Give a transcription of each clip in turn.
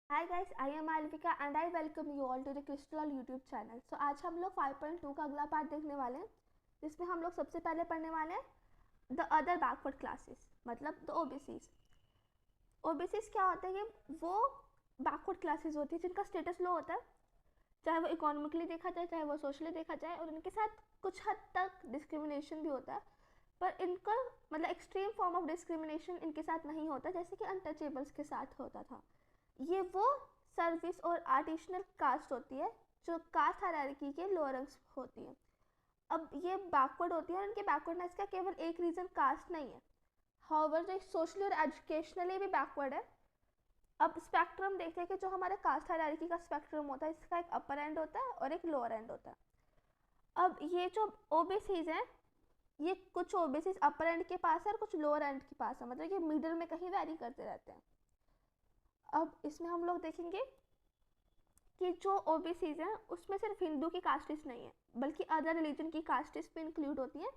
Hi guys, I am Malvika and I welcome you all to the Crystal YouTube channel. So आज हम लोग 5.2 का अगला पार्ट देखने वाले हैं, जिसमें हम लोग सबसे पहले पढ़ने वाले हैं द अदर बैकवर्ड क्लासेस, मतलब द ओबीसीज। ओबीसीज क्या होता है कि वो बैकवर्ड क्लासेस होती है जिनका स्टेटस लो होता है, चाहे वो इकोनॉमिकली देखा जाए चाहे वो सोशली देखा जाए, और इनके साथ कुछ हद तक डिस्क्रिमिनेशन भी होता है। पर इनका मतलब एक्सट्रीम फॉर्म ऑफ डिस्क्रिमिनेशन इनके साथ नहीं होता, जैसे कि अनटचेबल्स के साथ होता था। ये वो सर्विस और आर्टिशनल कास्ट होती है जो कास्ट हायरार्की के लोअर रंग्स होती है। अब ये बैकवर्ड होती है और इनके बैकवर्डनेस का केवल एक रीज़न कास्ट नहीं है, हाउएवर जो सोशली और एजुकेशनली भी बैकवर्ड है। अब स्पेक्ट्रम देखते हैं कि जो हमारे कास्ट हायरार्की का स्पेक्ट्रम होता है, इसका एक अपर एंड होता है और एक लोअर एंड होता है। अब ये जो ओबीसीज हैं, ये कुछ ओबीसीज अपर एंड के पास है और कुछ लोअर एंड के पास है, मतलब ये मिडिल में कहीं वैरी करते रहते हैं। अब इसमें हम लोग देखेंगे कि जो ओबीसीज हैं उसमें सिर्फ हिंदू की कास्टिस नहीं है, बल्कि अदर रिलीजन की कास्टिस भी इंक्लूड होती हैं।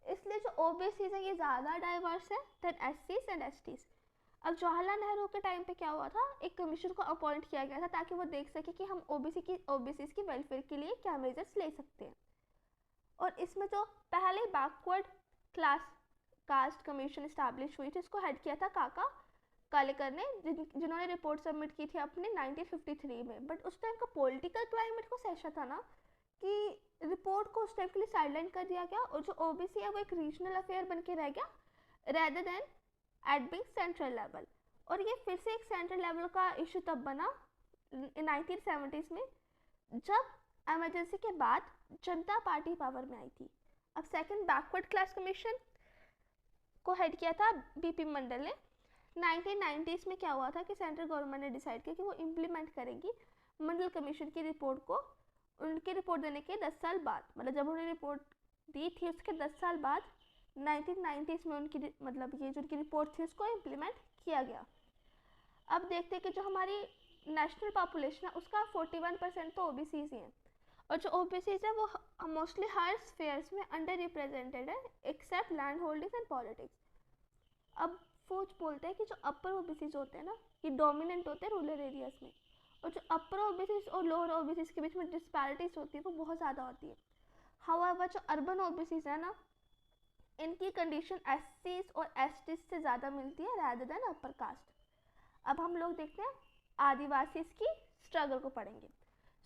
इसलिए जो ओबीसीज हैं ये ज़्यादा डाइवर्स है देन एससीज एंड एसटीज। अब जवाहरलाल नेहरू के टाइम पे क्या हुआ था, एक कमीशन को अपॉइंट किया गया था ताकि वो देख सके कि हम ओबीसीज की वेलफेयर के लिए क्या मेजर्स ले सकते हैं। और इसमें जो पहले backward class cast commission establish हुई थी, इसको हेड किया था काका कालेकर ने, जिन्होंने रिपोर्ट सबमिट की थी अपने 1953 में। बट उस टाइम का पॉलिटिकल क्लाइमेट कुछ ऐसा था ना कि रिपोर्ट को उस टाइम के लिए साइडलाइन कर दिया गया, और जो ओबीसी है वो एक रीजनल अफेयर बन के रह गया rather than at being central level. और ये फिर से एक सेंट्रल लेवल का इशू तब बना 1970s में, जब एमरजेंसी के बाद जनता पार्टी पावर में आई थी। अब सेकंड बैकवर्ड क्लास कमीशन को हेड किया था बीपी मंडल ने। 1990s में क्या हुआ था कि सेंट्रल गवर्नमेंट ने डिसाइड किया कि वो इम्प्लीमेंट करेगी मंडल कमीशन की रिपोर्ट को, उनकी रिपोर्ट देने के 10 साल बाद, मतलब जब उन्होंने रिपोर्ट दी थी उसके 10 साल बाद 1990s में उनकी मतलब ये जो उनकी रिपोर्ट थी उसको इम्प्लीमेंट किया गया। अब देखते हैं कि जो हमारी नेशनल पॉपुलेशन है उसका 41% तो ओबीसीज ही हैं, और जो ओबीसीज है वो मोस्टली हर स्फेयर्स में अंडर रिप्रेजेंटेड है except land holding and politics. अब वो बोलते हैं कि जो अपर ओबीसीज होते हैं ना, ये डोमिनेंट होते हैं रूरल एरियाज में, और जो अपर ओबीसीज और लोअर ओबीसीज के बीच में डिस्पैरिटीज होती है वो बहुत ज़्यादा होती है। हाउएवर जो अर्बन ओबीसीज है ना, इनकी कंडीशन एससीज और एसटीज से ज़्यादा मिलती है रैदर देन अपर कास्ट। अब हम लोग देखते हैं आदिवासीज की स्ट्रगल को पढ़ेंगे।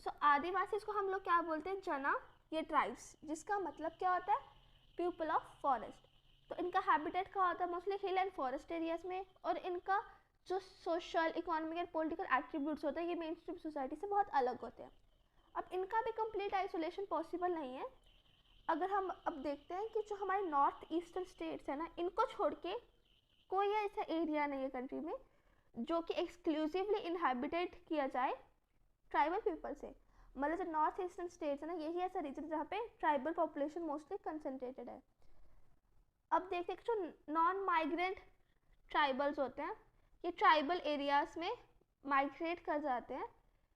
सो आदिवासीज को हम लोग क्या बोलते हैं, जना, ये ट्राइब्स, जिसका मतलब क्या होता है, पीपल ऑफ फॉरेस्ट। तो इनका हैबिटेट कहाँ होता है, mostly hill and forest areas में, और इनका जो social economic and political attributes होते हैं ये मेन स्ट्रीम सोसाइटी से बहुत अलग होते हैं। अब इनका भी कंप्लीट आइसोलेशन पॉसिबल नहीं है। अगर हम अब देखते हैं कि जो हमारे नॉर्थ ईस्टर्न स्टेट्स हैं ना, इनको छोड़ के कोई ऐसा एरिया नहीं है कंट्री में जो कि एक्सक्लूसिवली इनहेबिटेड किया जाए ट्राइबल पीपल से। मतलब जो नॉर्थ ईस्टर्न स्टेट्स है ना, यही ऐसा रीजन जहाँ पे ट्राइबल पॉपुलेशन मोस्टली कंसनट्रेटेड है। अब देखते हैं कि जो नॉन माइग्रेंट ट्राइबल्स होते हैं, ये ट्राइबल एरियाज में माइग्रेट कर जाते हैं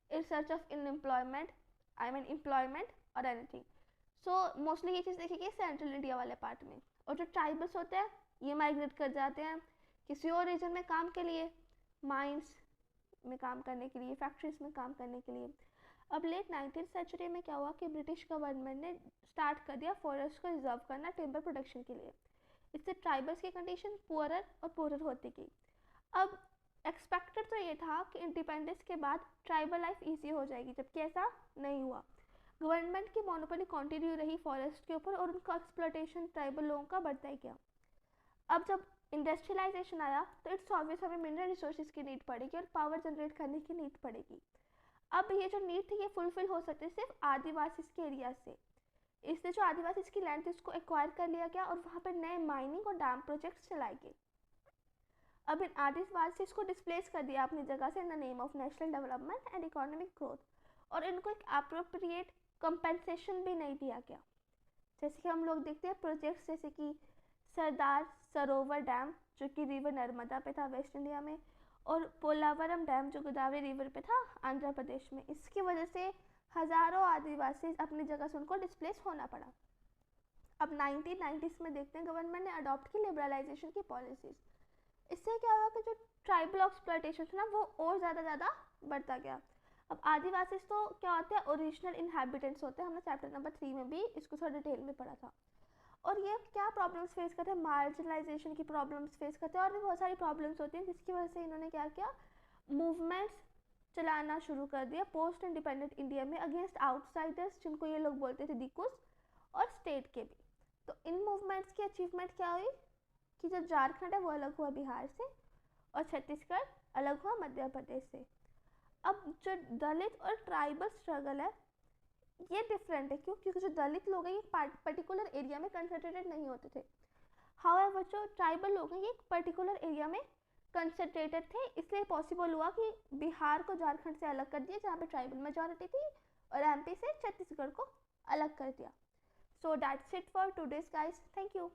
in search of in employment, I mean employment और एनीथिंग। सो मोस्टली ये चीज़ देखेगी सेंट्रल इंडिया वाले पार्ट में। और जो ट्राइबल्स होते हैं ये माइग्रेट कर जाते हैं किसी और रीजन में काम के लिए, माइंस में काम करने के लिए, फैक्ट्रीज में काम करने के लिए। अब लेट 19th सेंचुरी में क्या हुआ कि ब्रिटिश गवर्नमेंट ने स्टार्ट कर दिया फॉरेस्ट को रिजर्व करना टिम्बर प्रोडक्शन के लिए। इससे ट्राइबल्स की कंडीशन पुअरर और पुअरर होती गई। अब एक्सपेक्टेड तो ये था कि इंडिपेंडेंस के बाद ट्राइबल लाइफ ईजी हो जाएगी, जबकि ऐसा नहीं हुआ। गवर्नमेंट की मोनोपोली कंटिन्यू रही फॉरेस्ट के ऊपर, और उनका एक्सप्लॉयटेशन ट्राइबल लोगों का बढ़ता ही गया। अब जब इंडस्ट्रियलाइजेशन आया तो इट्स ऑब्वियस हमें मिनरल रिसोर्सेज की नीड पड़ेगी और पावर जनरेट करने की नीड पड़ेगी। अब ये जो नीड थी ये फुलफिल हो सकती है सिर्फ आदिवासी के एरिया से, इसलिए जो आदिवासी की लैंड थी उसको एक्वायर कर लिया गया और वहाँ पर नए माइनिंग और डैम प्रोजेक्ट्स चलाए गए। अब इन आदिवासी को डिस्प्लेस कर दिया अपनी जगह से in the name of national development and economic growth, और इनको एक अप्रोप्रिएट कंपेंसेशन भी नहीं दिया गया। जैसे कि हम लोग देखते हैं प्रोजेक्ट्स जैसे कि सरदार सरोवर डैम जो कि रिवर नर्मदा पे था वेस्ट इंडिया में, और पोलावरम डैम जो गोदावरी रिवर पे था आंध्र प्रदेश में। इसकी वजह से हज़ारों आदिवासी अपनी जगह से उनको डिस्प्लेस होना पड़ा। अब 1990s में देखते हैं गवर्नमेंट ने अडॉप्ट की लिबरलाइजेशन की पॉलिसीज़। इससे क्या हुआ कि जो ट्राइबल एक्सप्लॉयटेशन था ना वो और ज़्यादा बढ़ता गया। अब आदिवासी तो क्या होते हैं, ओरिजिनल इनहैबिटेंट्स होते हैं, हमने चैप्टर नंबर 3 में भी इसको थोड़ा डिटेल में पढ़ा था। और ये क्या प्रॉब्लम्स फेस करते हैं, मार्जिनलाइजेशन की प्रॉब्लम्स फेस करते हैं और भी बहुत सारी प्रॉब्लम्स होती हैं, जिसकी वजह से इन्होंने क्या किया, मूवमेंट्स चलाना शुरू कर दिया पोस्ट इंडिपेंडेंट इंडिया में अगेंस्ट आउटसाइडर्स, जिनको ये लोग बोलते थे दिकुस, और स्टेट के भी। तो इन मूवमेंट्स की अचीवमेंट क्या हुई कि जो झारखंड है वो अलग हुआ बिहार से और छत्तीसगढ़ अलग हुआ मध्य प्रदेश से। अब जो दलित और ट्राइबल स्ट्रगल है ये डिफरेंट है, क्यों? क्योंकि जो दलित लोग हैं ये पर्टिकुलर एरिया में कंसंट्रेटेड नहीं होते थे। हाउएवर जो ट्राइबल लोग हैं ये एक पर्टिकुलर एरिया में कंसंट्रेटेड थे, इसलिए पॉसिबल हुआ कि बिहार को झारखंड से अलग कर दिया जहाँ पे ट्राइबल मेजॉरिटी थी, और एमपी से छत्तीसगढ़ को अलग कर दिया। So that's it for today's guys, thank you.